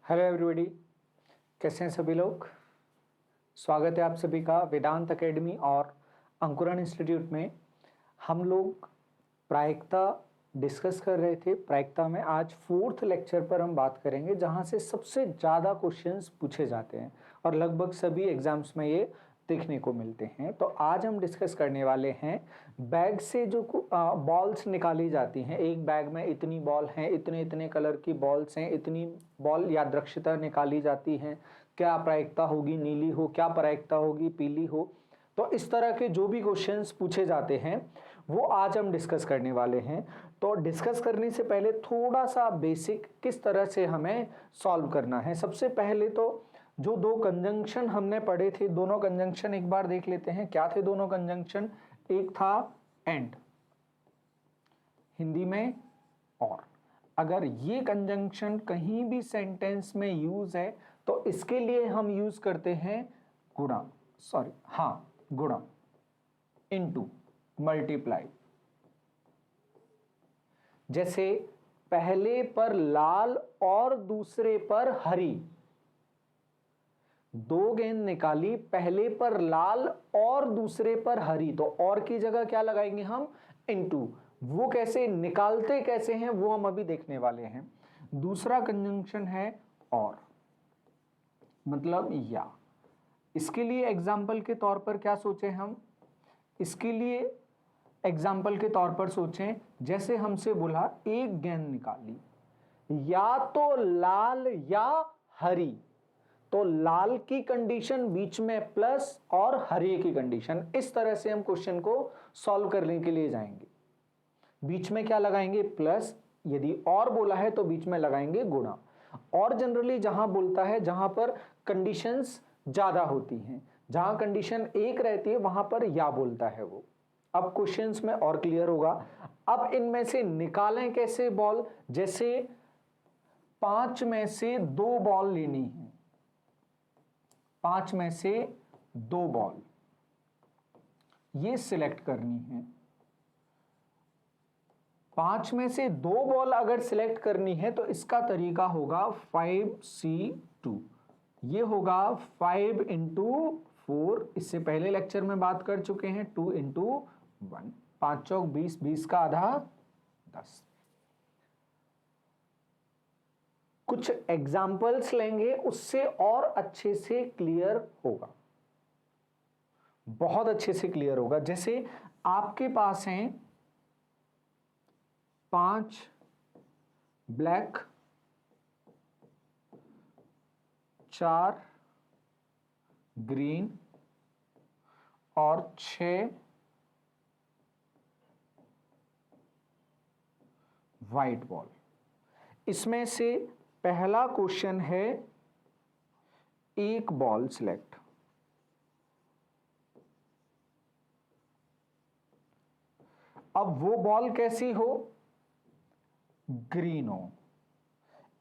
Hello everybody, कैसे हैं सभी लोग। स्वागत है आप सभी का वेदांत एकेडमी और अंकुरण इंस्टीट्यूट में। हम लोग प्रायिकता डिस्कस कर रहे थे। प्रायिकता में आज 4th लेक्चर पर हम बात करेंगे, जहां से सबसे ज़्यादा क्वेश्चंस पूछे जाते हैं और लगभग सभी एग्जाम्स में ये देखने को मिलते हैं। तो आज हम डिस्कस करने वाले हैं बैग से जो बॉल्स निकाली जाती हैं। एक बैग में इतनी बॉल हैं, इतने इतने कलर की बॉल्स हैं, इतनी बॉल यादृच्छिकता निकाली जाती हैं। क्या प्रायिकता होगी नीली हो, क्या प्रायिकता होगी पीली हो। तो इस तरह के जो भी क्वेश्चंस पूछे जाते हैं वो आज हम डिस्कस करने वाले हैं। तो डिस्कस करने से पहले थोड़ा सा बेसिक किस तरह से हमें सॉल्व करना है। सबसे पहले तो जो दो कंजंक्शन हमने पढ़े थे, दोनों कंजंक्शन एक बार देख लेते हैं। क्या थे दोनों कंजंक्शन? एक था एंड, हिंदी में और। अगर ये कंजंक्शन कहीं भी सेंटेंस में यूज है तो इसके लिए हम यूज करते हैं गुणा, गुणा, इनटू, मल्टीप्लाई। जैसे पहले पर लाल और दूसरे पर हरी, दो गेंद निकाली, पहले पर लाल और दूसरे पर हरी, तो और की जगह क्या लगाएंगे हम? इनटू। वो कैसे निकालते कैसे हैं वो हम अभी देखने वाले हैं। दूसरा कंजंक्शन है और, मतलब या। इसके लिए एग्जाम्पल के तौर पर क्या सोचें हम? इसके लिए एग्जाम्पल के तौर पर सोचें, जैसे हमसे बोला एक गेंद निकाली, या तो लाल या हरी, तो लाल की कंडीशन बीच में प्लस और हरे की कंडीशन। इस तरह से हम क्वेश्चन को सॉल्व करने के लिए जाएंगे। बीच में क्या लगाएंगे? प्लस। यदि और बोला है तो बीच में लगाएंगे गुणा। और जनरली जहां बोलता है जहां पर कंडीशंस ज्यादा होती हैं, जहां कंडीशन एक रहती है वहां पर या बोलता है वो। अब क्वेश्चंस में और क्लियर होगा। अब इनमें से निकालें कैसे बॉल? जैसे 5 में से 2 बॉल लेनी है, 5 में से 2 बॉल ये सिलेक्ट करनी है। 5 में से 2 बॉल अगर सिलेक्ट करनी है तो इसका तरीका होगा 5C2। ये होगा 5 इंटू 4। इससे पहले लेक्चर में बात कर चुके हैं। 2 इंटू 1, 5 चौक 20, 20 का आधा 10। कुछ एग्जाम्पल्स लेंगे, उससे और अच्छे से क्लियर होगा, बहुत अच्छे से क्लियर होगा। जैसे आपके पास हैं 5 ब्लैक, 4 ग्रीन और 6 व्हाइट बॉल। इसमें से पहला क्वेश्चन है एक बॉल सिलेक्ट। अब वो बॉल कैसी हो? ग्रीन हो।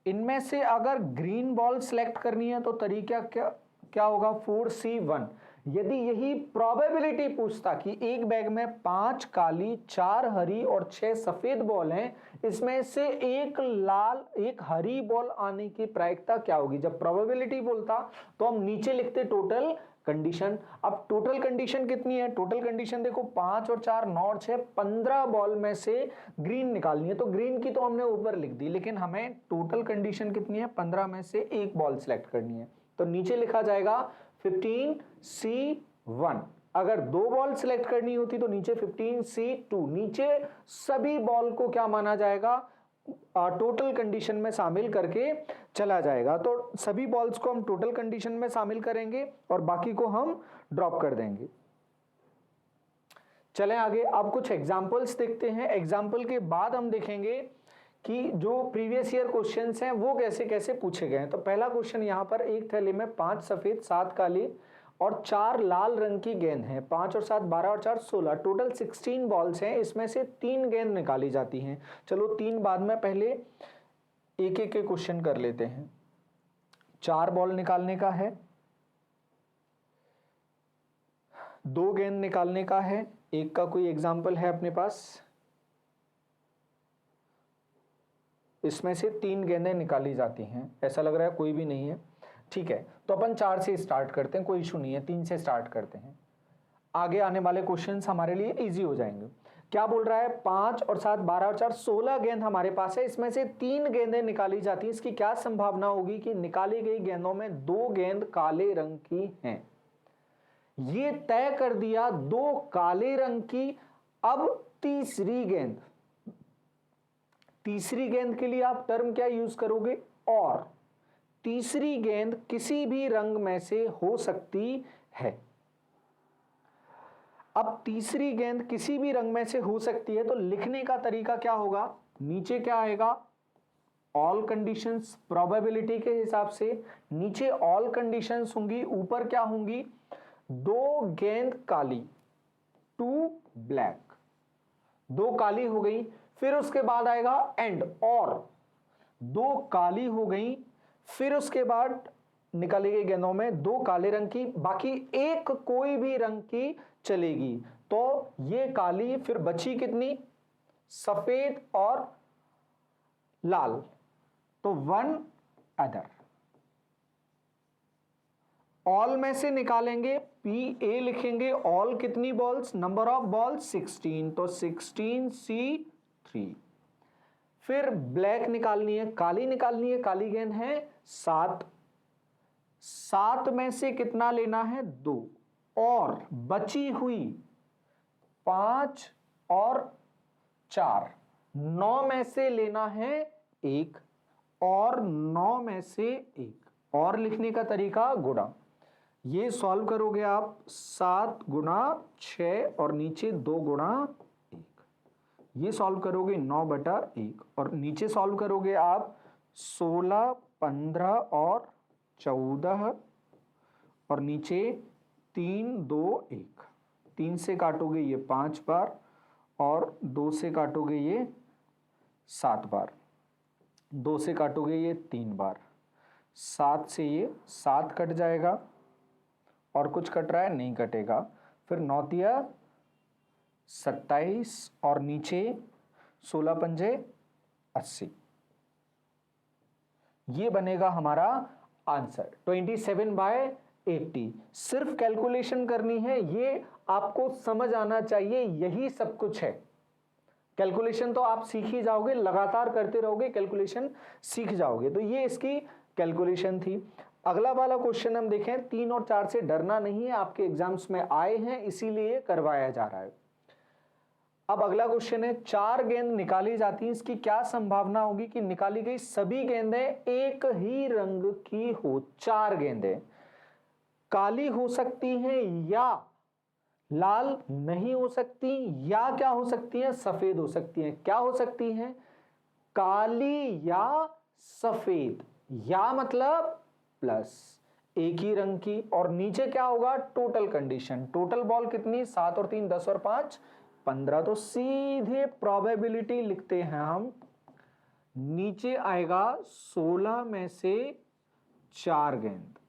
इनमें से अगर ग्रीन बॉल सिलेक्ट करनी है तो तरीका क्या क्या होगा? 4C1। यदि यही प्रोबेबिलिटी पूछता कि एक बैग में 5 काली, 4 हरी और 6 सफेद बॉल हैं, इसमें से एक लाल एक हरी बॉल आने की प्रायिकता क्या होगी? जब प्रोबेबिलिटी बोलता तो हम नीचे लिखते टोटल कंडीशन। अब टोटल कंडीशन कितनी है? टोटल कंडीशन देखो 5 और 4 9 और 6, 15 बॉल में से ग्रीन निकालनी है, तो ग्रीन की तो हमने ऊपर लिख दी, लेकिन हमें टोटल कंडीशन कितनी है? 15 में से एक बॉल सिलेक्ट करनी है, तो नीचे लिखा जाएगा 15C1। अगर 2 बॉल सिलेक्ट करनी होती तो नीचे 15C2। नीचे सभी बॉल को क्या माना जाएगा? टोटल कंडीशन में शामिल करके चला जाएगा। तो सभी बॉल्स को हम टोटल कंडीशन में शामिल करेंगे और बाकी को हम ड्रॉप कर देंगे। चलें आगे। अब कुछ एग्जाम्पल्स देखते हैं। एग्जाम्पल के बाद हम देखेंगे कि जो प्रीवियस ईयर क्वेश्चंस हैं वो कैसे कैसे पूछे गए हैं। तो पहला क्वेश्चन यहां पर, एक थैली में 5 सफेद, 7 काली और 4 लाल रंग की गेंद है। 5 और 7 12 और 4 16, टोटल 16 बॉल्स हैं। इसमें से 3 गेंद निकाली जाती हैं। चलो 3 बाद में, पहले एक एक के क्वेश्चन कर लेते हैं। 4 बॉल निकालने का है, 2 गेंद निकालने का है। एक का कोई एग्जाम्पल है अपने पास? इसमें से 3 गेंदें निकाली जाती हैं, ऐसा लग रहा है कोई भी नहीं है, ठीक है। तो अपन 4 से स्टार्ट करते हैं, कोई इशू नहीं है, 3 से स्टार्ट करते हैं। आगे आने वाले क्वेश्चंस हमारे लिए इजी हो जाएंगे। क्या बोल रहा है, 5 और 7 12 और 4 16 गेंद हमारे पास है, इसमें से 3 गेंदें निकाली जाती हैं, इसकी क्या संभावना होगी कि निकाली गई गेंदों में 2 गेंद काले रंग की हैं। ये तय कर दिया 2 काले रंग की। अब तीसरी गेंद के लिए आप टर्म क्या यूज करोगे, और तीसरी गेंद किसी भी रंग में से हो सकती है। अब तीसरी गेंद किसी भी रंग में से हो सकती है, तो लिखने का तरीका क्या होगा, नीचे क्या आएगा, ऑल कंडीशंस, प्रोबेबिलिटी के हिसाब से नीचे ऑल कंडीशंस होंगी, ऊपर क्या होंगी, 2 गेंद काली, 2 ब्लैक, 2 काली हो गई। फिर उसके बाद आएगा एंड, और 2 काली हो गई, फिर उसके बाद निकाली गई गेंदों में 2 काले रंग की, बाकी एक कोई भी रंग की चलेगी। तो ये काली, फिर बची कितनी, सफेद और लाल, तो 1 अदर। ऑल में से निकालेंगे, PA लिखेंगे, ऑल कितनी बॉल्स, नंबर ऑफ बॉल्स 16, तो 16C3। फिर ब्लैक निकालनी है, काली निकालनी है, काली गेंद है 7, 7 में से कितना लेना है, 2, और बची हुई 5 और 4, 9 में से लेना है 1, और 9 में से 1, और लिखने का तरीका गुणा। ये सॉल्व करोगे आप, 7 गुणा 6 और नीचे 2 गुणा 1, ये सॉल्व करोगे 9/1, और नीचे सॉल्व करोगे आप 16 15 और 14, और नीचे 3 2 1, 3 से काटोगे ये 5 बार, और 2 से काटोगे ये 7 बार, 2 से काटोगे ये 3 बार, 7 से ये 7 कट जाएगा, और कुछ कट रहा है, नहीं कटेगा। फिर 9 तिया 27, और नीचे 16 पंजे 80, ये बनेगा हमारा आंसर 27/80। सिर्फ कैलकुलेशन करनी है, ये आपको समझ आना चाहिए, यही सब कुछ है। कैलकुलेशन तो आप सीख ही जाओगे, लगातार करते रहोगे, कैलकुलेशन सीख जाओगे। तो ये इसकी कैलकुलेशन थी। अगला वाला क्वेश्चन हम देखें, 3 और 4 से डरना नहीं है, आपके एग्जाम्स में आए हैं इसीलिए करवाया जा रहा है। अब अगला क्वेश्चन है, 4 गेंद निकाली जाती हैं, इसकी क्या संभावना होगी कि निकाली गई सभी गेंदें एक ही रंग की हो। 4 गेंदें काली हो सकती हैं, या लाल नहीं हो सकती, या क्या हो सकती हैं, सफेद हो सकती हैं। क्या हो सकती हैं, काली या सफेद, या मतलब प्लस एक ही रंग की। और नीचे क्या होगा, टोटल कंडीशन, टोटल बॉल कितनी, 7 और 3 10 और 5 15, तो सीधे प्रोबेबिलिटी लिखते हैं हम, नीचे आएगा 16 में से 4 गेंद,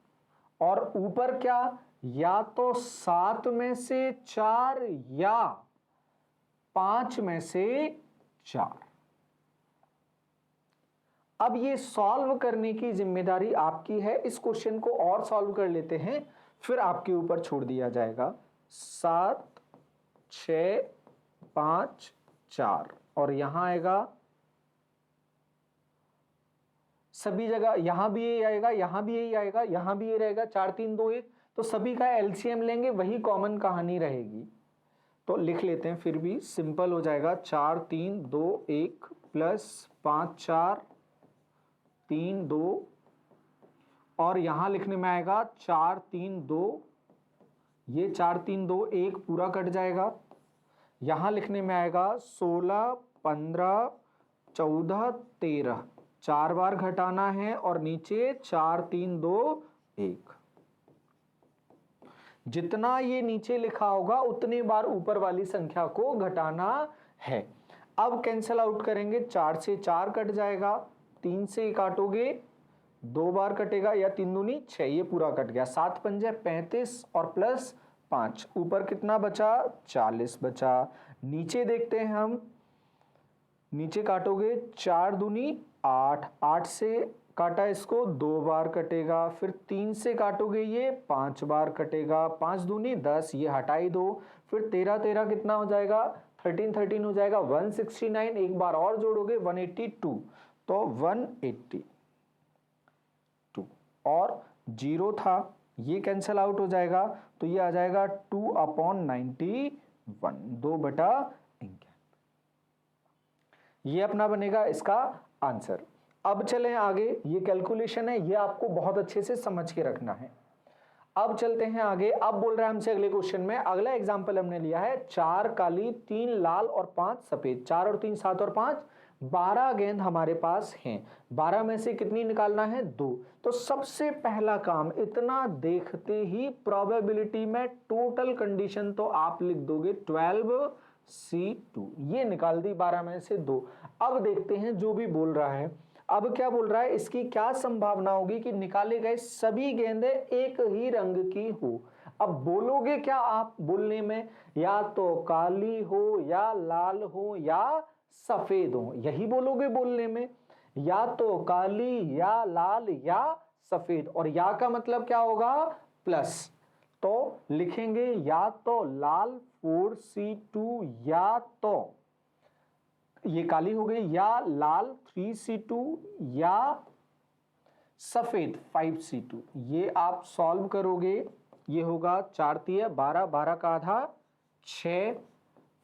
और ऊपर क्या, या तो 7 में से 4 या 5 में से 4। अब ये सॉल्व करने की जिम्मेदारी आपकी है, इस क्वेश्चन को और सॉल्व कर लेते हैं, फिर आपके ऊपर छोड़ दिया जाएगा। 7 6 5 4, और यहां आएगा सभी जगह, यहां भी यही आएगा, यहां भी यही आएगा, यहां भी ये रहेगा, 4 3 2 1, तो सभी का एलसीएम लेंगे, वही कॉमन कहानी रहेगी। तो लिख लेते हैं, फिर भी सिंपल हो जाएगा, 4 3 2 1 प्लस 5 4 3 2, और यहां लिखने में आएगा 4 3 2, ये 4 3 2 1 पूरा कट जाएगा। यहां लिखने में आएगा 16 15 14 13, 4 बार घटाना है, और नीचे 4 3 2 1, जितना ये नीचे लिखा होगा उतने बार ऊपर वाली संख्या को घटाना है। अब कैंसल आउट करेंगे, 4 से 4 कट जाएगा, 3 से काटोगे 2 बार कटेगा, या 3 दूनी 6, ये पूरा कट गया, 7 पंजे 35 और प्लस 5, ऊपर कितना बचा, 40 बचा। नीचे देखते हैं हम, नीचे काटोगे 4 दूनी 8, 8 से काटा इसको 2 बार कटेगा, फिर 3 से काटोगे ये 5 बार कटेगा, 5 दूनी 10, ये हटा ही दो, फिर 13 13 कितना हो जाएगा, 13 13 हो जाएगा 169, एक बार और जोड़ोगे 182, तो 182 और 0 था, ये कैंसल आउट हो जाएगा, तो ये आ जाएगा 2/91, 2/51। ये अपना बनेगा इसका आंसर। अब चलें आगे, ये कैलकुलेशन है, ये आपको बहुत अच्छे से समझ के रखना है। अब चलते हैं आगे। अब बोल रहा है हमसे अगले क्वेश्चन में, अगला एग्जांपल हमने लिया है 4 काली 3 लाल और 5 सफेद, 4 और 3 7 और 5 12 गेंद हमारे पास हैं, 12 में से कितनी निकालना है, 2। तो सबसे पहला काम, इतना देखते ही प्रोबेबिलिटी में टोटल कंडीशन तो आप लिख दोगे 12C2, ये निकाल दी 12 में से 2। अब देखते हैं जो भी बोल रहा है, अब क्या बोल रहा है, इसकी क्या संभावना होगी कि निकाले गए सभी गेंदें एक ही रंग की हो। अब बोलोगे क्या आप बोलने में, या तो काली हो या लाल हो या सफेद हो, यही बोलोगे बोलने में, या तो काली या लाल या सफेद, और या का मतलब क्या होगा, प्लस, तो लिखेंगे या तो लाल 4C2, या तो ये काली हो गई, या लाल 3C2, या सफेद 5C2। ये आप सॉल्व करोगे, ये होगा 4 तिया 12, 12 का आधा 6,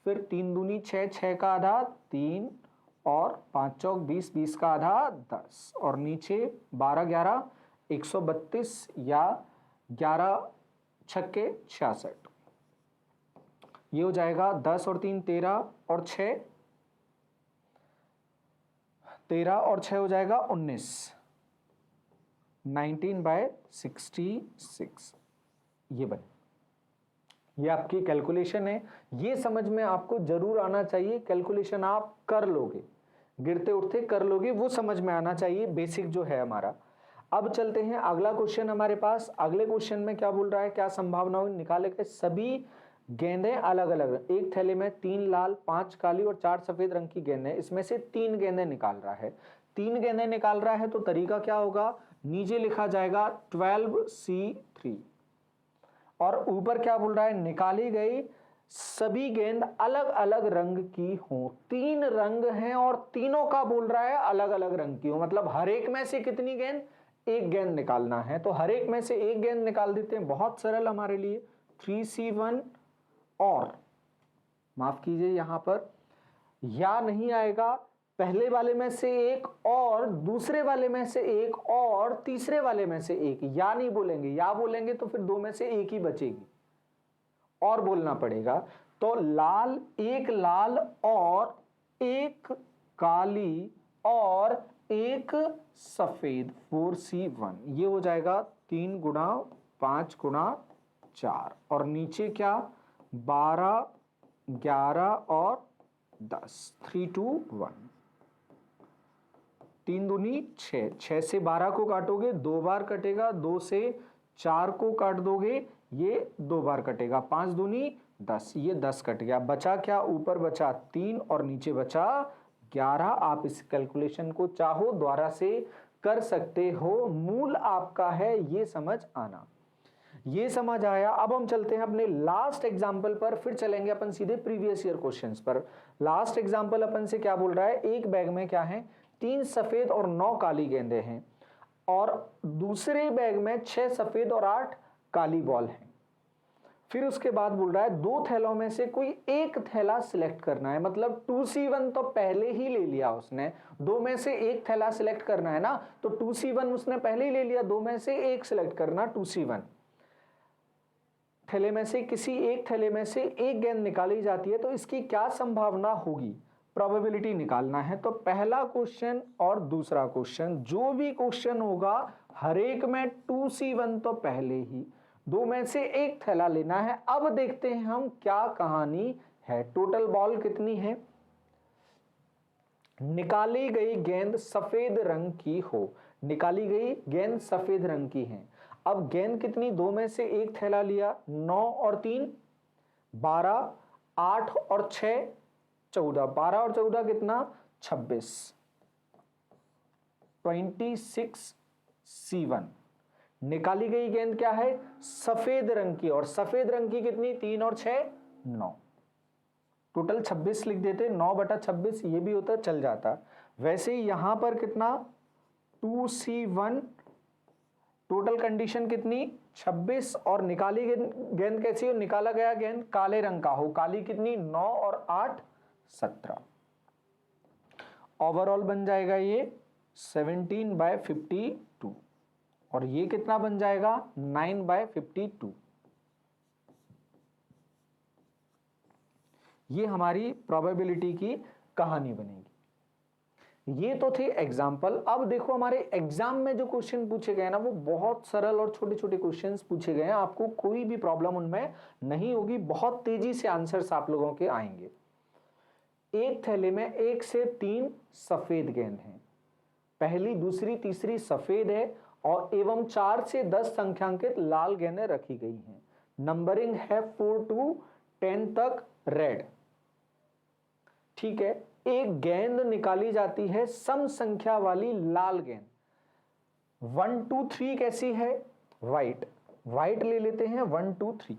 फिर 3 दूनी 6, 6 का आधा 3, और 5 चौक 20, 20 का आधा 10, और नीचे 12 11 132, या 11 छक्के 66, ये हो जाएगा 10 और 3 13 और 6 13 और 6 हो जाएगा 19, 19/66, ये बने। ये आपकी कैलकुलेशन है, ये समझ में आपको जरूर आना चाहिए, कैलकुलेशन आप कर लोगे, गिरते उठते कर लोगे, वो समझ में आना चाहिए, बेसिक जो है हमारा। अब चलते हैं अगला क्वेश्चन हमारे पास। अगले क्वेश्चन में क्या बोल रहा है, क्या संभावना हुई, निकाले गए सभी गेंदें अलग अलग, एक थैले में 3 लाल 5 काली और 4 सफेद रंग की गेंदें, इसमें से 3 गेंदें निकाल रहा है। 3 गेंदें निकाल रहा है तो तरीका क्या होगा, नीचे लिखा जाएगा 12C3, और ऊपर क्या बोल रहा है, निकाली गई सभी गेंद अलग अलग रंग की हो। 3 रंग हैं और तीनों का बोल रहा है अलग अलग रंग की हो, मतलब हर एक में से कितनी गेंद, एक गेंद निकालना है, तो हर एक में से एक गेंद निकाल देते हैं, बहुत सरल हमारे लिए, 3C1, और माफ कीजिए यहां पर या नहीं आएगा, पहले वाले में से एक और दूसरे वाले में से एक और तीसरे वाले में से एक, या नहीं बोलेंगे, या बोलेंगे तो फिर 2 में से एक ही बचेगी और बोलना पड़ेगा। तो लाल, एक लाल और एक काली और एक सफेद 4C1, ये हो जाएगा 3 गुणा 5 गुणा 4, और नीचे क्या 12 11 और 10, 3 2 1, 3 दूनी 6, 6 से 12 को काटोगे 2 बार कटेगा, 2 से 4 को काट दोगे ये 2 बार कटेगा, 5 दूनी 10, ये 10 कट गया, बचा क्या, ऊपर बचा 3 और नीचे बचा 11। आप इस कैलकुलेशन को चाहो द्वारा से कर सकते हो, मूल आपका है ये समझ आना। ये समझ आया। अब हम चलते हैं अपने लास्ट एग्जाम्पल पर, फिर चलेंगे अपन सीधे प्रीवियस ईयर क्वेश्चंस पर। लास्ट एग्जाम्पल अपन से क्या बोल रहा है, एक बैग में क्या है, 3 सफेद और 9 काली गेंदें हैं, और दूसरे बैग में 6 सफेद और 8 काली बॉल हैं। फिर उसके बाद बोल रहा है 2 थैलों में से कोई एक थैला सिलेक्ट करना है, मतलब 2C1 तो पहले ही ले लिया उसने, 2 में से एक थैला सिलेक्ट करना है ना, तो 2C1 उसने पहले ही ले लिया, 2 में से एक सिलेक्ट करना, 2C1 थैले में से किसी एक थैले में से एक गेंद निकाली जाती है, तो इसकी क्या संभावना होगी, प्रोबेबिलिटी निकालना है। तो पहला क्वेश्चन और दूसरा क्वेश्चन, जो भी क्वेश्चन होगा हर एक में 2C1 तो पहले ही, 2 में से एक थैला लेना है। अब देखते हैं हम क्या कहानी है, टोटल बॉल कितनी है, निकाली गई गेंद सफेद रंग की हो, निकाली गई गेंद सफेद रंग की है। अब गेंद कितनी, 2 में से एक थैला लिया, 9 और 3 12, 8 और 6 14, 12 और 14 कितना 26, 26C1। निकाली गई गेंद क्या है? सफेद रंग की, और सफेद रंग की कितनी? 3 और 6 9, टोटल 26 लिख देते, 9/26 ये भी होता चल जाता। वैसे ही यहां पर कितना? 2C1, टोटल कंडीशन कितनी? 26, और निकाली गेंद कैसी हो? निकाला गया गेंद काले रंग का हो, काली कितनी? 9 और 8 17। ओवरऑल बन जाएगा ये 17/52, और ये कितना बन जाएगा? 9/52। ये हमारी प्रोबेबिलिटी की कहानी बनेगी। ये तो थे एग्जाम्पल। अब देखो हमारे एग्जाम में जो क्वेश्चन पूछे गए ना वो बहुत सरल और छोटे छोटे क्वेश्चंस पूछे गए हैं, आपको कोई भी प्रॉब्लम उनमें नहीं होगी, बहुत तेजी से आंसर्स आप लोगों के आएंगे। एक थैले में 1 से 3 सफेद गेंद हैं, पहली दूसरी तीसरी सफेद है और एवं 4 से 10 संख्यांकित लाल गेंदें रखी गई हैं। नंबरिंग है 4 to 10 तक रेड। ठीक है, एक गेंद निकाली जाती है सम संख्या वाली लाल गेंद। 1 2 3 कैसी है? व्हाइट। व्हाइट ले लेते हैं 1 2 3,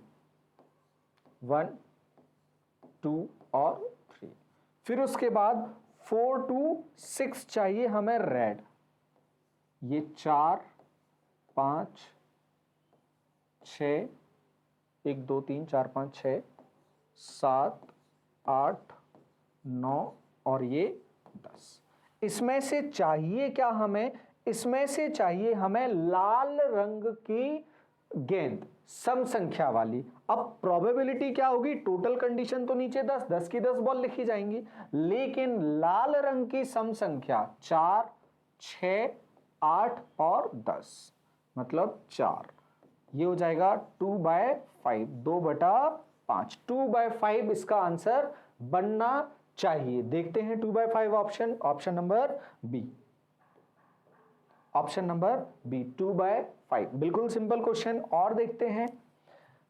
1 2 और 3। फिर उसके बाद 4 to 6 चाहिए हमें रेड। ये 4 5 6, 1 2 3 4 5 6 7 8 9 और ये 10। इसमें से चाहिए क्या हमें? इसमें से चाहिए हमें लाल रंग की गेंद सम संख्या वाली। अब प्रोबेबिलिटी क्या होगी? टोटल कंडीशन तो नीचे 10, 10 की 10 बॉल लिखी जाएंगी, लेकिन लाल रंग की सम संख्या 4 6 8 और 10, मतलब 4। ये हो जाएगा 2/5, 2/5, 2/5 इसका आंसर बनना चाहिए। देखते हैं 2/5 option number B. Option number B 2/5, बिल्कुल सिंपल क्वेश्चन। और देखते हैं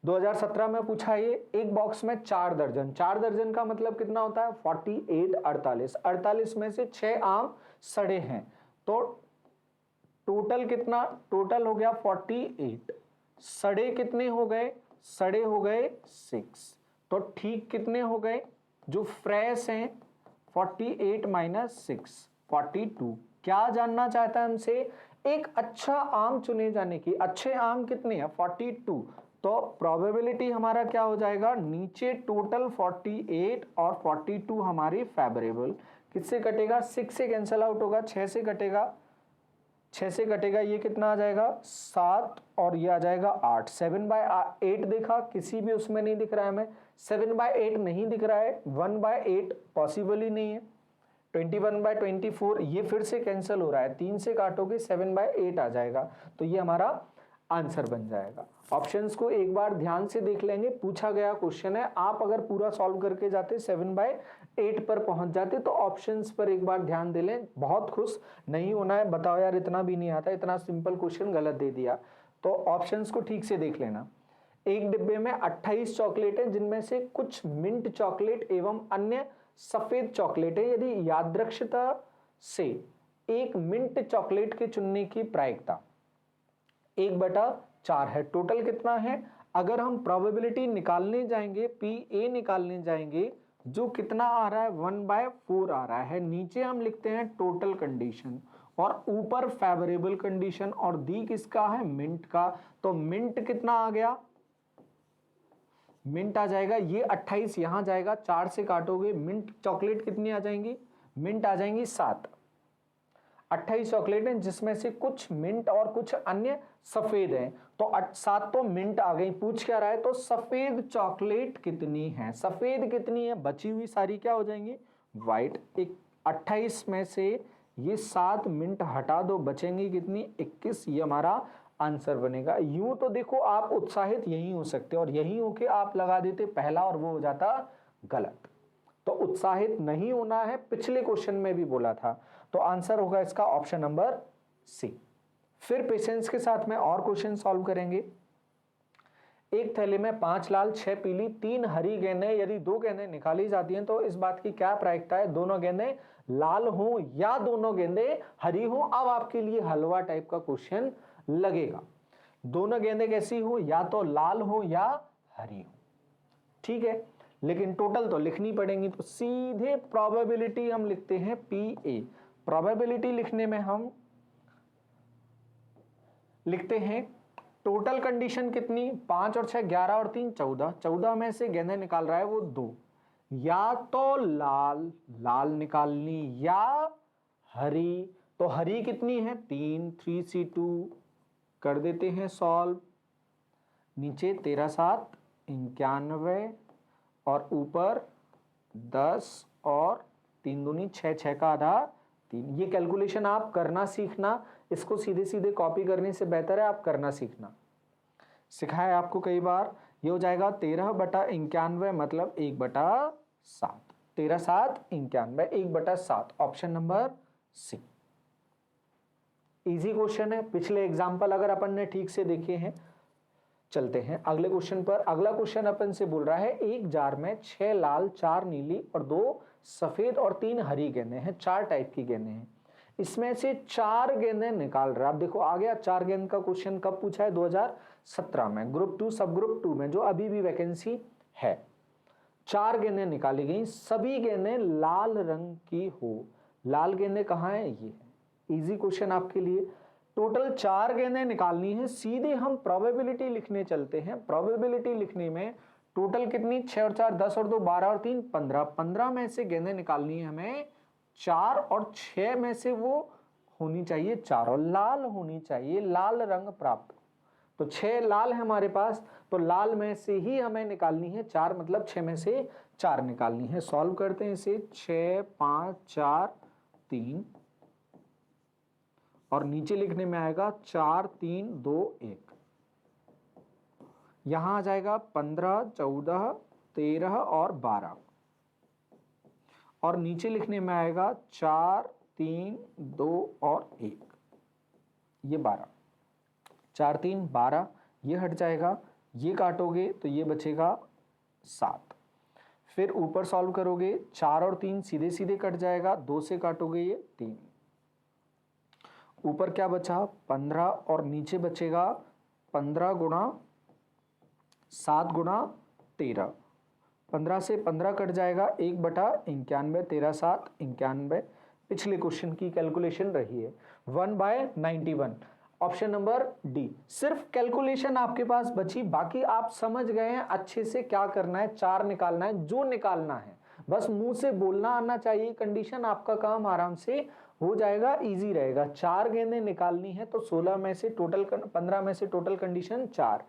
2017 में पूछा ये, एक बॉक्स में 4 दर्जन, 4 दर्जन का मतलब कितना होता है? 48 48, 48 में से 6 आम सड़े हैं, तो टोटल कितना? टोटल हो गया 48। सड़े कितने हो गए? सड़े हो गए 6, तो ठीक कितने हो गए? जो फ्रेश हैं 48 - 6 42। क्या जानना चाहता है हमसे? एक अच्छा आम चुने जाने की। अच्छे आम कितने हैं? 42, तो प्रोबेबिलिटी हमारा क्या हो जाएगा? नीचे टोटल 48 और 42 हमारी फेवरेबल। किससे कटेगा? 6 से कैंसिल आउट होगा, 6 से कटेगा, 6 से कटेगा, ये कितना आ जाएगा? 7, और ये आ जाएगा 8। 7/8 देखा, किसी भी उसमें नहीं दिख रहा है हमें, 7/8 नहीं दिख रहा है, 1/8 पॉसिबल ही नहीं है। 21/24 ये फिर से कैंसिल हो रहा है, 3 से काटोगे 7/8 आ जाएगा, तो ये हमारा आंसर बन जाएगा। ऑप्शंस को एक बार ध्यान से देख लेंगे, पूछा गया क्वेश्चन है, आप अगर पूरा सॉल्व करके जाते 7/8 पर पहुंच जाते, तो ऑप्शंस पर एक बार ध्यान दे लें। बहुत खुश नहीं होना है, बताओ यार इतना भी नहीं आता, इतना सिंपल क्वेश्चन गलत दे दिया, तो ऑप्शंस को ठीक से देख लेना। एक डिब्बे में 28 चॉकलेट है, जिनमें से कुछ मिंट चॉकलेट एवं अन्य सफेद चॉकलेट है। यदि यादृच्छिकता से एक मिंट चॉकलेट के चुनने की प्रायिकता 1/4 है, टोटल कितना है? अगर हम प्रोबेबिलिटी निकालने जाएंगे, PA निकालने जाएंगे, जो कितना आ रहा है? 1/4 आ रहा है। नीचे हम लिखते हैं टोटल कंडीशन, और ऊपर फेवरेबल कंडीशन, और दी किसका है? मिंट का। तो मिंट कितना आ गया? मिंट आ जाएगा, ये 28 यहां जाएगा, 4 से काटोगे, मिंट चॉकलेट कितनी आ जाएंगी? मिंट आ जाएंगी 7। 28 चॉकलेट हैं, जिसमें से कुछ मिंट और कुछ अन्य सफेद हैं, तो 7 तो मिंट आ गई। पूछ क्या रहा है? तो सफेद चॉकलेट कितनी है? सफेद कितनी है? बची हुई सारी क्या हो जाएंगी? व्हाइट। 28 में से ये 7 मिंट हटा दो, बचेंगी कितनी? 21। ये हमारा आंसर बनेगा। यूं तो देखो आप उत्साहित यही हो सकते, और यही हो के आप लगा देते पहला, और वो हो जाता गलत। तो उत्साहित नहीं होना है, पिछले क्वेश्चन में भी बोला था। तो आंसर होगा इसका ऑप्शन नंबर सी। फिर पेशेंस के साथ में और क्वेश्चन सॉल्व करेंगे। एक थैले में 5 लाल 6 पीली 3 हरी गेंदें यदि 2 गेंदें निकाली जाती हैं तो इस बात की क्या प्रायिकता है, दोनों गेंदें लाल हो या दोनों गेंदें हरी हो। अब आपके लिए हलवा टाइप का क्वेश्चन लगेगा, दोनों गेंदें कैसी हो, या तो लाल हो या हरी हो, ठीक है, लेकिन टोटल तो लिखनी पड़ेगी। तो सीधे प्रोबेबिलिटी हम लिखते हैं PA। प्रोबेबिलिटी लिखने में हम लिखते हैं टोटल कंडीशन कितनी, 5 और 6 11 और 3 14, 14 में से गेंदें निकाल रहा है वो 2, या तो लाल लाल निकालनी या हरी, तो हरी कितनी है 3, 3C2 कर देते हैं सॉल्व, नीचे 13 7 91 और ऊपर 10 और 3 दूनी 6, 6 का आधा 3। ये कैलकुलेशन आप करना सीखना, इसको सीधे सीधे कॉपी करने से बेहतर है आप करना सीखना, सिखाया आपको कई बार। ये हो जाएगा 13/91 मतलब 1/7, 13 7 91 1/7, option number C. Easy question है, पिछले एग्जाम्पल अगर अपन ने ठीक से देखे हैं। चलते हैं अगले क्वेश्चन पर। अगला क्वेश्चन अपन से बोल रहा है एक जार में 6 लाल 4 नीली और 2 सफेद और 3 हरी गेंदें हैं, 4 टाइप की गेंदें हैं, इसमें से 4 गेंदें निकाल रहा है। अब देखो आ गया 4 गेंद का क्वेश्चन, कब पूछा है 2017 में, ग्रुप 2 सब ग्रुप 2 में जो अभी भी वैकेंसी है। 4 गेंदें निकाली गई, सभी गेंदें लाल रंग की हो। लाल गेंदें कहाँ है, ये है। इजी क्वेश्चन आपके लिए। टोटल 4 गेंदें निकालनी है, सीधे हम प्रोबेबिलिटी लिखने चलते हैं। प्रोबेबिलिटी लिखने में टोटल कितनी, 6 और 4 10 और 2 12 और 3 15, 15 में से गेंदें निकालनी है हमें 4 और 6 में से वो होनी चाहिए 4 और लाल होनी चाहिए, लाल रंग प्राप्त। तो 6 लाल है हमारे पास, तो लाल में से ही हमें निकालनी है 4, मतलब 6 में से 4 निकालनी है। सॉल्व करते हैं इसे, 6 5 4 3 और नीचे लिखने में आएगा 4 3 2 1, यहां आ जाएगा 15 14 13 और 12 और नीचे लिखने में आएगा 4 3 2 और 1, ये 12, 4 3 12, ये हट जाएगा, ये काटोगे तो ये बचेगा 7। फिर ऊपर सॉल्व करोगे 4 और 3 सीधे सीधे कट जाएगा, 2 से काटोगे ये 3, ऊपर क्या बचा 15 और नीचे बचेगा 15 गुणा 7 गुणा 13, 15 से 15 कट जाएगा 1/91, 13 7 91। पिछले क्वेश्चन की कैलकुलेशन रही है 1/91, ऑप्शन नंबर डी। सिर्फ कैलकुलेशन आपके पास बची, बाकी आप समझ गए हैं अच्छे से क्या करना है, 4 निकालना है, जो निकालना है बस मुंह से बोलना आना चाहिए, कंडीशन आपका काम आराम से हो जाएगा, इजी रहेगा। 4 गेंदें निकालनी है तो 16 में से टोटल 15 में से टोटल कंडीशन 4,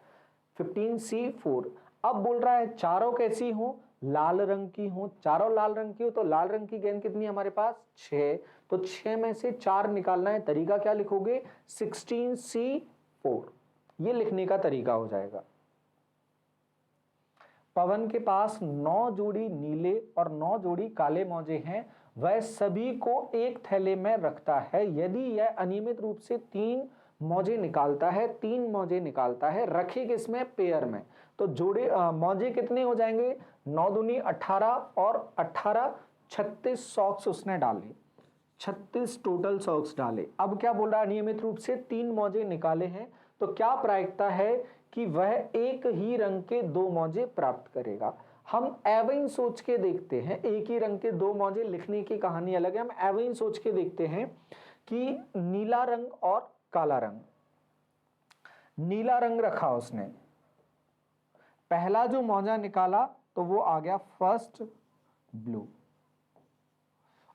15C4। अब बोल रहा है चारों कैसी हो, लाल रंग की हो, चारों लाल रंग की हो, तो लाल रंग की गेंद कितनी हमारे पास 6, तो 6 में से 4 निकालना है। तरीका क्या लिखोगे 16C4, ये लिखने का तरीका हो जाएगा। पवन के पास 9 जोड़ी नीले और 9 जोड़ी काले मौजे हैं, वह सभी को एक थैले में रखता है। यदि यह अनियमित रूप से 3 मौजे निकालता है, 3 मौजे निकालता है, रखे किसमें पेयर में, तो जोड़े मौजे कितने हो जाएंगे 9 दूनी 18 और 18 36 सॉक्स उसने डाले, 36 टोटल सॉक्स डाले। अब क्या बोल रहा है, नियमित रूप से 3 मौजे निकाले हैं, तो क्या प्रायिकता है कि वह एक ही रंग के 2 मौजे प्राप्त करेगा। हम एवं सोच के देखते हैं, एक ही रंग के 2 मौजे लिखने की कहानी अलग है, हम एवं सोच के देखते हैं कि नीला रंग और काला रंग, नीला रंग रखा उसने, पहला जो मौजा निकाला तो वो आ गया फर्स्ट ब्लू,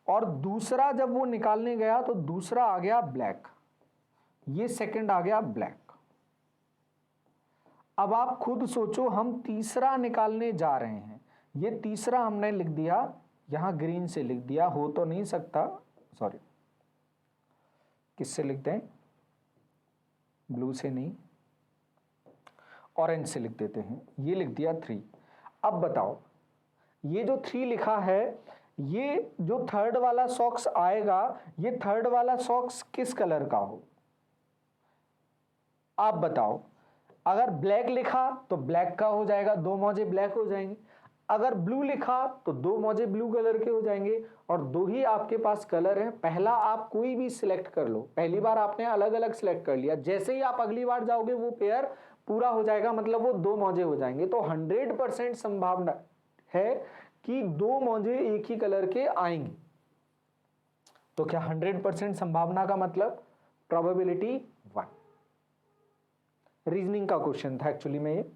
और दूसरा जब वो निकालने गया तो दूसरा आ गया ब्लैक, ये सेकंड आ गया ब्लैक। अब आप खुद सोचो, हम तीसरा निकालने जा रहे हैं, ये तीसरा हमने लिख दिया, यहां ग्रीन से लिख दिया, हो तो नहीं सकता, सॉरी किससे लिखते हैं, ब्लू से नहीं, ऑरेंज से लिख देते हैं, ये लिख दिया 3। अब बताओ ये जो 3 लिखा है, ये जो थर्ड वाला सॉक्स आएगा, ये थर्ड वाला सॉक्स किस कलर का हो, आप बताओ। अगर ब्लैक लिखा तो ब्लैक का हो जाएगा, 2 मौजे ब्लैक हो जाएंगे। अगर ब्लू लिखा तो 2 मौजे ब्लू कलर के हो जाएंगे, और 2 ही आपके पास कलर है। पहला आप कोई भी सिलेक्ट कर लो, पहली बार आपने अलग अलग सिलेक्ट कर लिया, जैसे ही आप अगली बार जाओगे वो पेयर पूरा हो जाएगा, मतलब वो 2 मौजे हो जाएंगे। तो 100% संभावना है कि 2 मौजे एक ही कलर के आएंगे। तो क्या 100% संभावना का मतलब प्रोबेबिलिटी 1। रीजनिंग का क्वेश्चन था एक्चुअली में ये।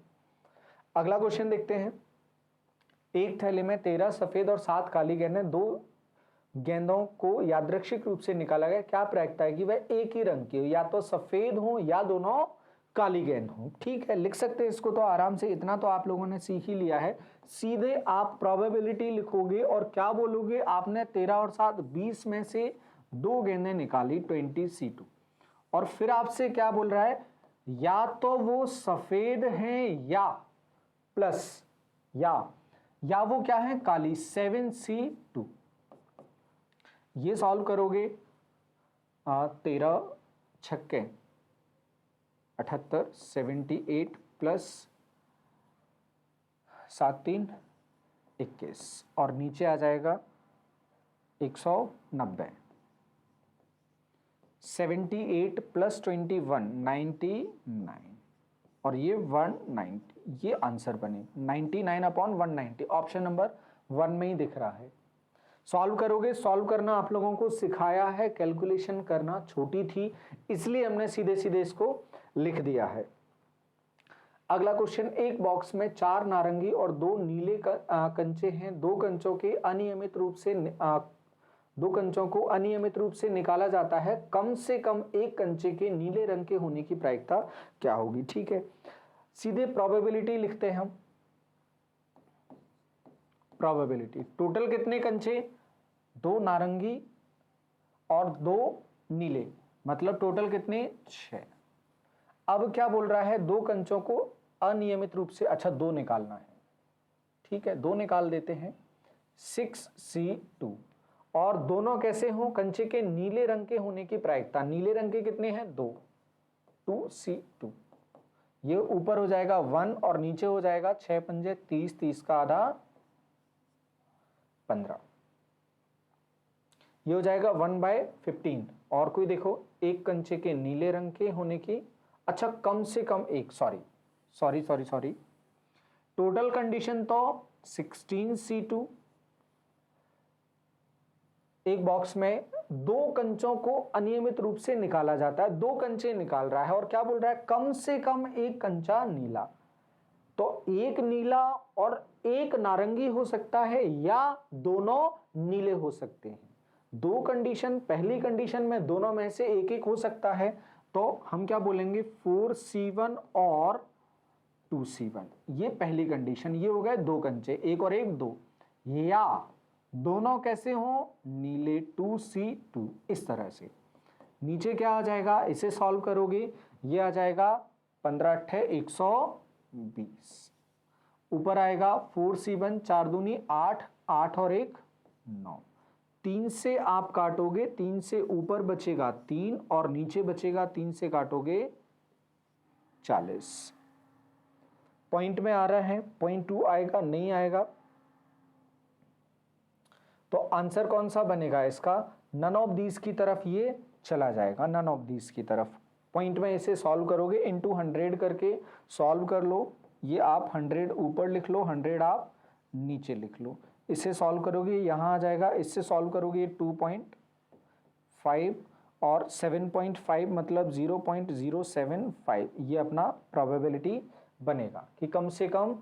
अगला क्वेश्चन देखते हैं। एक थैले में 13 सफेद और 7 काली गेंदें, 2 गेंदों को यादृच्छिक रूप से निकाला गया, क्या प्रायिकता है कि वह एक ही रंग की हो, या तो सफेद हो या दोनों काली गेंद हो। ठीक है, लिख सकते हैं इसको तो आराम से, इतना तो आप लोगों ने सीख ही लिया है। सीधे आप प्रोबेबिलिटी लिखोगे और क्या बोलोगे, आपने 13 और 7 20 में से 2 गेंदें निकाली 20C2, और फिर आपसे क्या बोल रहा है, या तो वो सफेद हैं या प्लस या वो क्या है काली, 7C2। ये सॉल्व करोगे 13 छक्के 78, 78 प्लस 7 3 21, और नीचे आ जाएगा 190। 78 प्लस 21 99, और ये 190, ये आंसर बने 99/190। ऑप्शन नंबर 1 में ही दिख रहा है। सॉल्व करोगे, सॉल्व करना आप लोगों को सिखाया है, कैलकुलेशन करना छोटी थी इसलिए हमने सीधे सीधे इसको लिख दिया है। अगला क्वेश्चन, एक बॉक्स में 4 नारंगी और 2 नीले कंचे हैं। 2 कंचों को अनियमित रूप से निकाला जाता है, कम से कम एक कंचे के नीले रंग के होने की प्रायिकता क्या होगी। ठीक है, सीधे प्रोबेबिलिटी लिखते हैं हम। प्रोबेबिलिटी, टोटल कितने कंचे, 2 नारंगी और 2 नीले, मतलब टोटल कितने, 6। अब क्या बोल रहा है, 2 कंचों को अनियमित रूप से, अच्छा 2 निकालना है। ठीक है, 2 निकाल देते हैं, 6C2। और दोनों कैसे हो, कंचे के नीले रंग के होने की प्रायिकता, नीले रंग के कितने हैं, 2, 2C2। ये ऊपर हो जाएगा 1 और नीचे हो जाएगा 6 पंजे 30, 30 का आधा 15, ये हो जाएगा 1/15। और कोई देखो, एक कंचे के नीले रंग के होने की, अच्छा कम से कम एक, सॉरी, टोटल कंडीशन तो 16C2। एक बॉक्स में 2 कंचों को अनियमित रूप से निकाला जाता है, 2 कंचे निकाल रहा है, और क्या बोल रहा है, कम से कम एक कंचा नीला। तो एक नीला और एक नारंगी हो सकता है, या दोनों नीले हो सकते हैं। 2 कंडीशन, पहली कंडीशन में दोनों में से एक एक हो सकता है, तो हम क्या बोलेंगे, 4C1 और 2C1। ये पहली कंडीशन, ये हो गए 2 कंचे, एक और एक 2, या दोनों कैसे हो, नीले, 2C2। इस तरह से नीचे क्या आ जाएगा, इसे सॉल्व करोगे, ये आ जाएगा 15 8 120। ऊपर आएगा 4C1, 4 दूनी 8, 8 और 1 9। 3 से आप काटोगे, 3 से ऊपर बचेगा 3 और नीचे बचेगा 3 से काटोगे 40। पॉइंट में आ रहा है, 0.2 आएगा, नहीं आएगा, तो आंसर कौन सा बनेगा इसका, नन ऑफ दीज की तरफ ये चला जाएगा, नन ऑफ दीज की तरफ। पॉइंट में इसे सॉल्व करोगे, इनटू 100 करके सॉल्व कर लो, ये आप 100 ऊपर लिख लो, 100 आप नीचे लिख लो। इसे सॉल्व करोगे, यहाँ आ जाएगा, इससे सॉल्व करोगे 2.5 और 7.5 मतलब 0.075। ये अपना प्रोबेबिलिटी बनेगा कि कम से कम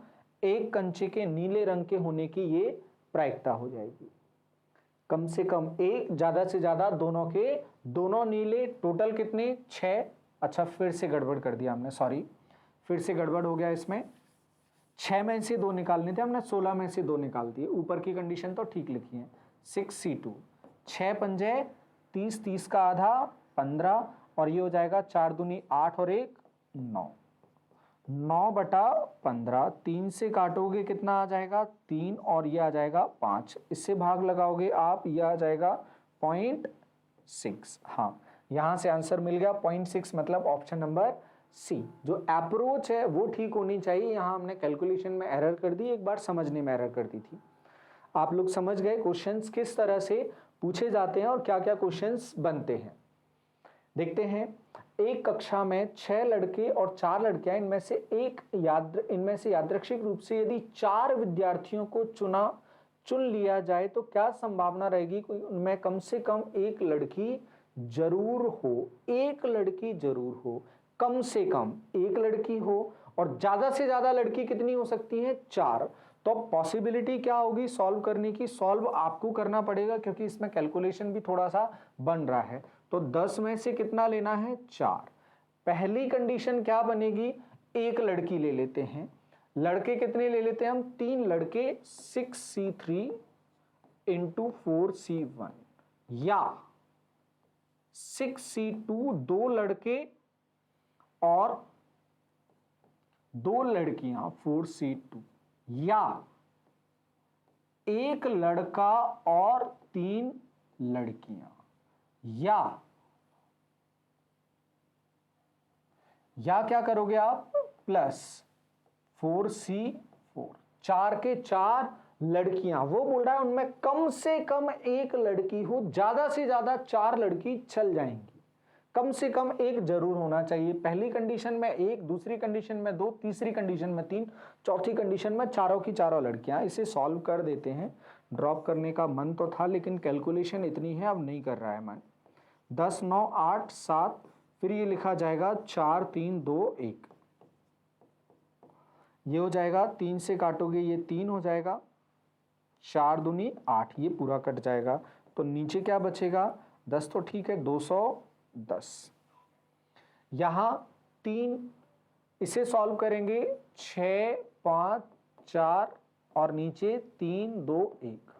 एक कंचे के नीले रंग के होने की ये प्रायिकता हो जाएगी। कम से कम एक, ज्यादा से ज्यादा दोनों के, दोनों नीले, टोटल कितने, 6। अच्छा फिर से गड़बड़ कर दिया हमने, सॉरी, फिर से गड़बड़ हो गया इसमें। 6 में से 2 निकालने थे, हमने 16 में से 2 निकाल दिए। ऊपर की कंडीशन तो ठीक लिखी है, 6C2, 6 पंजे 30, 30 का आधा 15, और ये हो जाएगा 4 दूनी 8 और 1 9, 9/15। 3 से काटोगे कितना आ जाएगा, 3, और ये आ जाएगा 5। इससे भाग लगाओगे आप, ये आ जाएगा 0.6। हाँ, यहां से आंसर मिल गया 0.6, मतलब ऑप्शन नंबर सी। जो अप्रोच है वो ठीक होनी चाहिए। यहाँ हमने कैलकुलेशन में एरर कर दी, एक बार समझने में एरर कर दी थी। आप लोग समझ गए क्वेश्चंस किस तरह से पूछे जाते हैं और क्या क्या क्वेश्चंस बनते हैं। देखते हैं, एक कक्षा में 6 लड़के और 4 लड़कियां, इनमें से यादृच्छिक रूप से यदि 4 विद्यार्थियों को चुन लिया जाए तो क्या संभावना रहेगी कोई उनमें कम से कम एक लड़की जरूर हो। एक लड़की जरूर हो, कम से कम एक लड़की हो, और ज्यादा से ज्यादा लड़की कितनी हो सकती है? 4। तो पॉसिबिलिटी क्या होगी सॉल्व करने की? सॉल्व आपको करना पड़ेगा क्योंकि इसमें कैलकुलेशन भी थोड़ा सा बन रहा है। तो 10 में से कितना लेना है? 4। पहली कंडीशन क्या बनेगी? एक लड़की ले लेते हैं। लड़के कितने ले लेते हैं हम? 3 लड़के 6C3 इंटू 4C1, या 6C2 2 लड़के और 2 लड़कियां 4C2, या एक लड़का और 3 लड़कियां, या क्या करोगे आप? प्लस 4C4, 4 के 4 लड़कियां। वो बोल रहा है उनमें कम से कम एक लड़की हो, ज्यादा से ज्यादा 4 लड़की चल जाएंगी, कम से कम एक जरूर होना चाहिए। पहली कंडीशन में एक, दूसरी कंडीशन में 2, तीसरी कंडीशन में 3, चौथी कंडीशन में चारों की चारों लड़कियां। इसे सॉल्व कर देते हैं। ड्रॉप करने का मन तो था लेकिन कैलकुलेशन इतनी है, अब नहीं कर रहा है मन। 10 9 8 7, फिर ये लिखा जाएगा 4 3 2 1, ये हो जाएगा। 3 से काटोगे ये 3 हो जाएगा, 4 दूनी 8, ये पूरा कट जाएगा। तो नीचे क्या बचेगा? 10 तो ठीक है, 210। यहां 3, इसे सॉल्व करेंगे 6 5 4 और नीचे 3 2 1,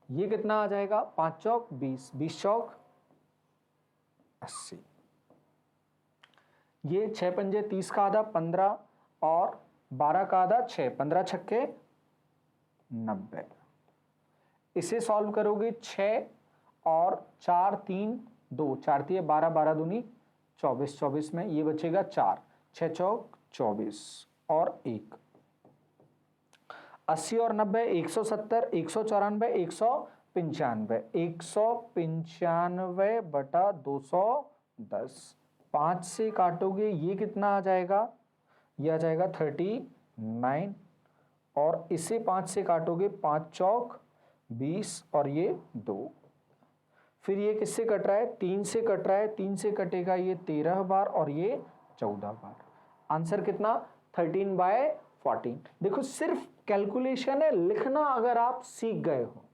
ये कितना आ जाएगा? 5 चौक 20, 20 चौक 80, ये 6 पंजे 30 का आधा 15 और 12 का आधा 6, 15 छक्के 90। इसे सॉल्व करोगे 6 और 4 3 2, 4 3 12, 12 दूनी 24, 24 में ये बचेगा 4, 6 चौक 24 और 1, 80 और 90 170, 194 195, 195 बटा 210। 5 से काटोगे ये कितना आ जाएगा? ये आ जाएगा 39, और इसे 5 से काटोगे 5 चौक 20 और ये 2। फिर ये किससे कट रहा है? 3 से कट रहा है, 3 से कटेगा ये 13 बार और ये 14 बार। आंसर कितना? 13/14। देखो सिर्फ कैलकुलेशन है, लिखना अगर आप सीख गए हो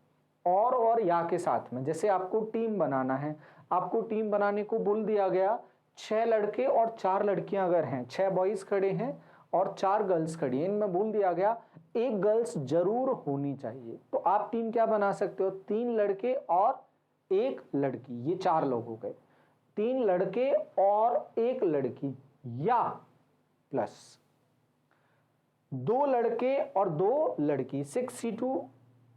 और या के साथ में, जैसे आपको टीम बनाना है, आपको टीम बनाने को बोल दिया गया 6 लड़के और 4 लड़कियां अगर हैं, 6 बॉयज खड़े हैं और 4 गर्ल्स खड़ी हैं, इनमें बोल दिया गया एक गर्ल्स जरूर होनी चाहिए, तो आप टीम क्या बना सकते हो? 3 लड़के और 1 लड़की, ये 4 लोग हो गए। 3 लड़के और 1 लड़की, या प्लस 2 लड़के और 2 लड़की, 6C2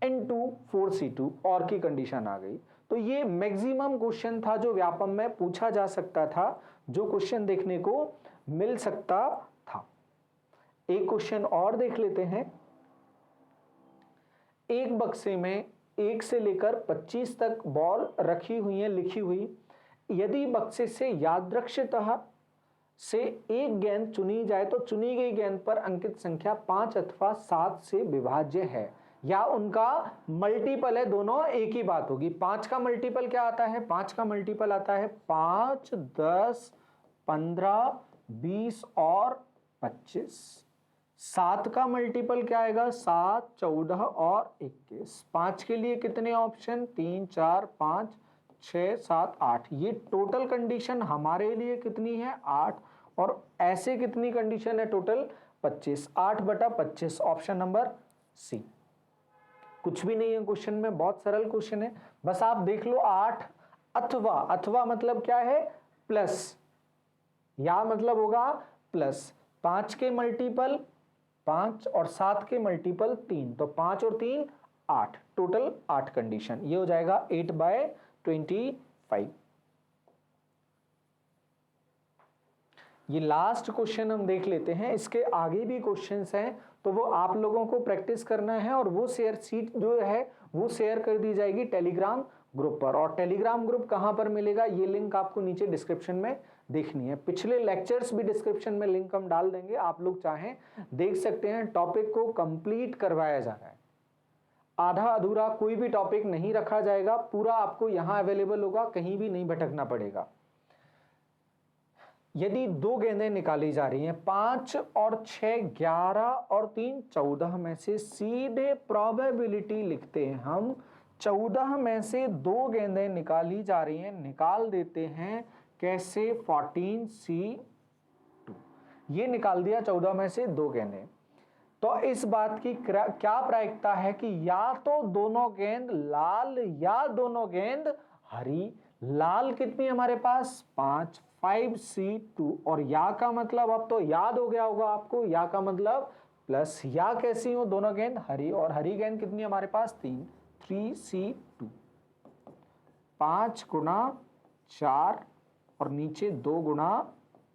इंटू 4C2, और की कंडीशन आ गई। तो ये मैक्सिमम क्वेश्चन था जो व्यापम में पूछा जा सकता था, जो क्वेश्चन देखने को मिल सकता था। एक क्वेश्चन और देख लेते हैं। एक बक्से में 1 से लेकर 25 तक बॉल रखी हुई है, लिखी हुई। यदि बक्से से यादृच्छिकतः से एक गेंद चुनी जाए तो चुनी गई गेंद पर अंकित संख्या 5 अथवा 7 से विभाज्य है, या उनका मल्टीपल है, दोनों एक ही बात होगी। 5 का मल्टीपल क्या आता है? 5 का मल्टीपल आता है 5 10 15 20 और 25। 7 का मल्टीपल क्या आएगा? 7 14 और 21। 5 के लिए कितने ऑप्शन? 3 4 5 6 7 8। ये टोटल कंडीशन हमारे लिए कितनी है? 8, और ऐसे कितनी कंडीशन है टोटल? 25। 8/25, ऑप्शन नंबर सी। कुछ भी नहीं है क्वेश्चन में, बहुत सरल क्वेश्चन है, बस आप देख लो। 8 अथवा मतलब क्या है? प्लस, या मतलब होगा प्लस। 5 के मल्टीपल 5 और 7 के मल्टीपल 3, तो 5 और 3 8, टोटल 8 कंडीशन। ये हो जाएगा 8/25। ये लास्ट क्वेश्चन हम देख लेते हैं, इसके आगे भी क्वेश्चंस हैं तो वो आप लोगों को प्रैक्टिस करना है, और वो शेयर शीट जो है वो शेयर कर दी जाएगी टेलीग्राम ग्रुप पर। और टेलीग्राम ग्रुप कहां पर मिलेगा, ये लिंक आपको नीचे डिस्क्रिप्शन में देखनी है। पिछले लेक्चर्स भी डिस्क्रिप्शन में लिंक हम डाल देंगे, आप लोग चाहें देख सकते हैं। टॉपिक को कंप्लीट करवाया जा रहा है, आधा अधूरा कोई भी टॉपिक नहीं रखा जाएगा, पूरा आपको यहां अवेलेबल होगा, कहीं भी नहीं भटकना पड़ेगा। यदि 2 गेंदें निकाली जा रही हैं, 5 और 6 11 और 3 14 में से सीधे प्रोबेबिलिटी लिखते हैं हम। 14 में से 2 गेंदें निकाली जा रही हैं, निकाल देते हैं कैसे, 14C2 ये निकाल दिया 14 में से 2 गेंदें। तो इस बात की क्या प्रायिकता है कि या तो दोनों गेंद लाल या दोनों गेंद हरी। लाल कितनी हमारे पास 5, 5C2, और या का मतलब अब तो याद हो गया होगा आपको, या का मतलब प्लस, या कैसी हो, दोनों गेंद हरी, और हरी गेंद कितनी हमारे पास 3, 3C2। 5 गुना 4 और नीचे 2 गुना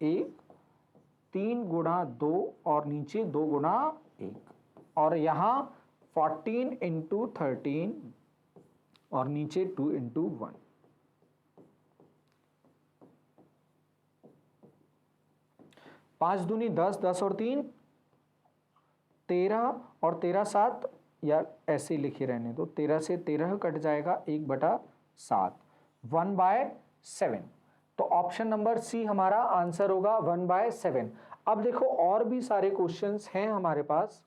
1, 3 गुना 2 और नीचे 2 गुना 1, और यहां 14 इंटू 13 और नीचे 2 इंटू 1। 5 दूनी 10, 10 और 3 13, और 13 7, या ऐसे लिखे रहने दो, 13 से 13 कट जाएगा, 1/7, 1/7। तो ऑप्शन नंबर सी हमारा आंसर होगा 1/7। अब देखो और भी सारे क्वेश्चंस हैं हमारे पास,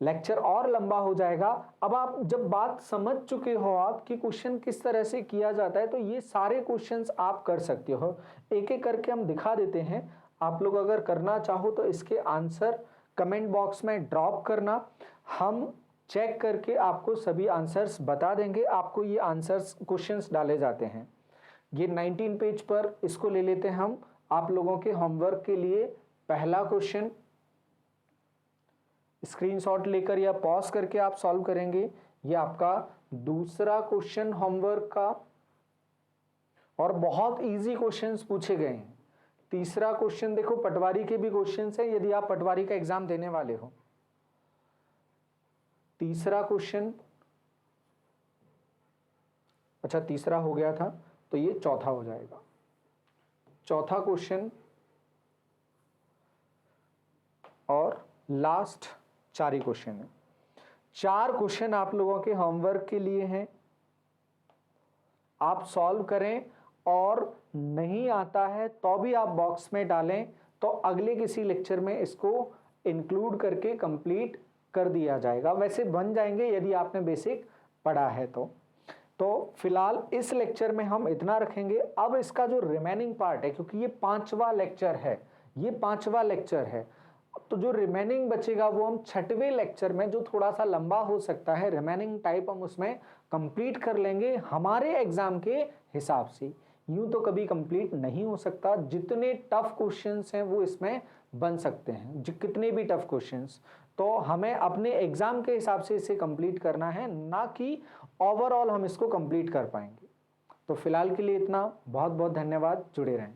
लेक्चर और लंबा हो जाएगा। अब आप जब बात समझ चुके हो आप कि क्वेश्चन किस तरह से किया जाता है, तो ये सारे क्वेश्चंस आप कर सकते हो। एक एक करके हम दिखा देते हैं, आप लोग अगर करना चाहो तो इसके आंसर कमेंट बॉक्स में ड्रॉप करना, हम चेक करके आपको सभी आंसर्स बता देंगे। आपको ये आंसर्स क्वेश्चंस डाले जाते हैं, ये 19 पेज पर, इसको ले लेते हैं हम आप लोगों के होमवर्क के लिए। पहला क्वेश्चन स्क्रीनशॉट लेकर या पॉज करके आप सॉल्व करेंगे। ये आपका दूसरा क्वेश्चन होमवर्क का, और बहुत इजी क्वेश्चंस पूछे गए हैं। तीसरा क्वेश्चन देखो, पटवारी के भी क्वेश्चंस हैं यदि आप पटवारी का एग्जाम देने वाले हो। तीसरा क्वेश्चन, अच्छा तीसरा हो गया था तो ये चौथा हो जाएगा। चौथा क्वेश्चन और लास्ट 4 ही क्वेश्चन है। 4 क्वेश्चन आप लोगों के होमवर्क के लिए हैं, आप सॉल्व करें, और नहीं आता है तो भी आप बॉक्स में डालें, तो अगले किसी लेक्चर में इसको इंक्लूड करके कंप्लीट कर दिया जाएगा। वैसे बन जाएंगे यदि आपने बेसिक पढ़ा है तो फिलहाल इस लेक्चर में हम इतना रखेंगे। अब इसका जो रिमेनिंग पार्ट है, क्योंकि ये 5वां लेक्चर है, ये 5वां लेक्चर है, तो जो रिमेनिंग बचेगा वो हम 6वें लेक्चर में, जो थोड़ा सा लंबा हो सकता है, रिमेनिंग टाइप हम उसमें कंप्लीट कर लेंगे हमारे एग्जाम के हिसाब से। यूं तो कभी कंप्लीट नहीं हो सकता, जितने टफ क्वेश्चंस हैं वो इसमें बन सकते हैं, कितने भी टफ क्वेश्चंस, तो हमें अपने एग्जाम के हिसाब से इसे कंप्लीट करना है, ना कि ओवरऑल हम इसको कंप्लीट कर पाएंगे। तो फिलहाल के लिए इतना, बहुत बहुत धन्यवाद, जुड़े रहें।